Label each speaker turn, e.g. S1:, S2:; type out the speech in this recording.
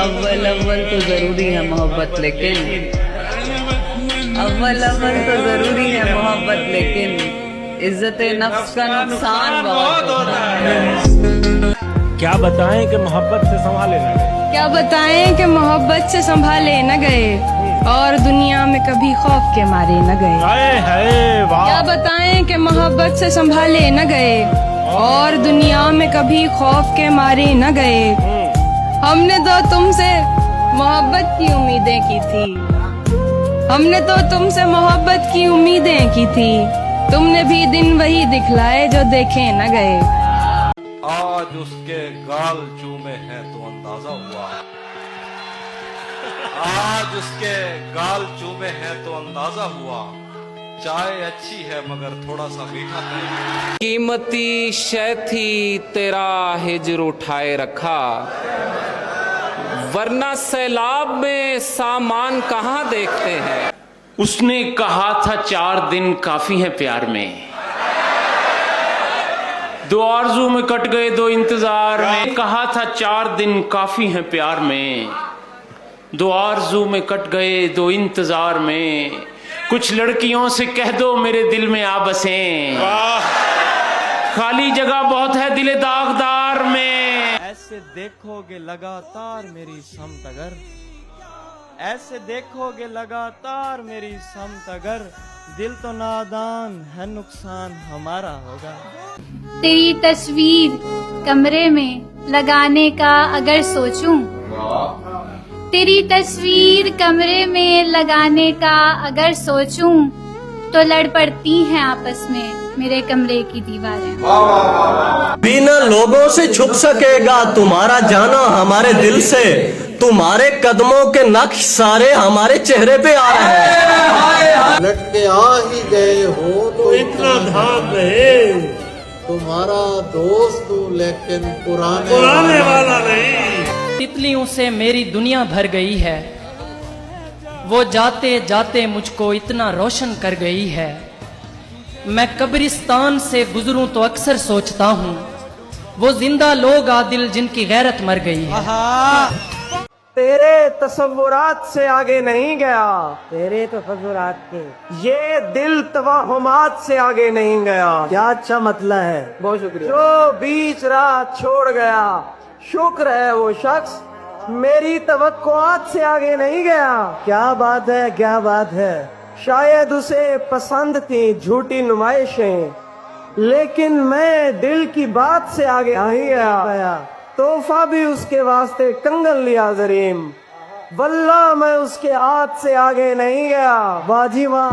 S1: अव्वल अव्वल तो जरूरी है मोहब्बत लेकिन अव्वल अव्वल तो जरूरी है मोहब्बत लेकिन इज्जत नफ्स का नुकसान बहुत होता है।
S2: क्या बताएं कि मोहब्बत से संभाले न गए।
S3: क्या बताएं कि मोहब्बत से संभाले न गए और दुनिया में कभी खौफ के मारे न गए।
S2: हाय हाय वाह।
S3: क्या बताएं कि मोहब्बत से संभाले न गए और दुनिया में कभी खौफ के मारे न गए। हमने तो तुमसे मोहब्बत की उम्मीदें की थी, हमने तो तुमसे मोहब्बत की उम्मीदें की थी, तुमने भी दिन वही दिखलाए जो देखे न गए।
S4: आज उसके गाल चूमे हैं तो अंदाजा हुआ, आज उसके गाल चूमे हैं तो अंदाजा हुआ, चाय अच्छी है मगर थोड़ा सा मीठा नहीं।
S5: कीमती शय थी तेरा हिजर उठाए रखा, वरना सैलाब में सामान कहाँ देखते हैं।
S6: उसने कहा था 4 दिन काफी हैं प्यार में, 2 आरज़ू में कट गए 2 इंतजार में। कहा था 4 दिन काफी हैं प्यार में, 2 आरज़ू में कट गए 2 इंतजार में। कुछ लड़कियों से कह दो मेरे दिल में आ बसें, खाली जगह बहुत है दिल दागदार में।
S7: ऐसे देखोगे लगातार मेरी समत अगर, ऐसे देखोगे लगातार मेरी समत अगर, दिल तो नादान है नुकसान हमारा होगा।
S8: तेरी तस्वीर कमरे में लगाने का अगर सोचूं, तेरी तस्वीर कमरे में लगाने का अगर सोचूं, तो लड़ पड़ती हैं आपस में मेरे कमरे की दीवारें।
S9: बिना लोगों से छुप सकेगा तुम्हारा जाना हमारे दिल से, तुम्हारे कदमों के नक्श सारे हमारे चेहरे पे आ रहे हैं।
S10: लटके आ ही गए हो तो
S2: इतना धाम रहे,
S10: तुम्हारा दोस्त हूँ लेकिन
S2: पुराने वाला नहीं।
S11: तितलियों से मेरी दुनिया भर गई है, वो जाते जाते मुझको इतना रोशन कर गई है। मैं कब्रिस्तान से गुजरूं तो अक्सर सोचता हूँ, वो जिंदा लोग आदिल जिनकी गैरत मर गई है।
S7: तेरे तसव्वुरात से आगे नहीं गया,
S1: तेरे तो फजूरात के
S7: ये दिल तवाहुमात से आगे नहीं गया।
S10: क्या अच्छा मतला है,
S7: बहुत शुक्रिया। जो बीच राह छोड़ गया, शुक्र है वो शख्स मेरी तवक्कुआत से आगे नहीं गया।
S10: क्या बात है, क्या बात है।
S7: शायद उसे पसंद थी झूठी नुमाइशें, लेकिन मैं दिल की बात से आगे आ ही गया। तोहफा भी उसके वास्ते कंगन लिया जरीम, वल्लाह मैं उसके हाथ से आगे नहीं गया।
S10: बाजी माँ।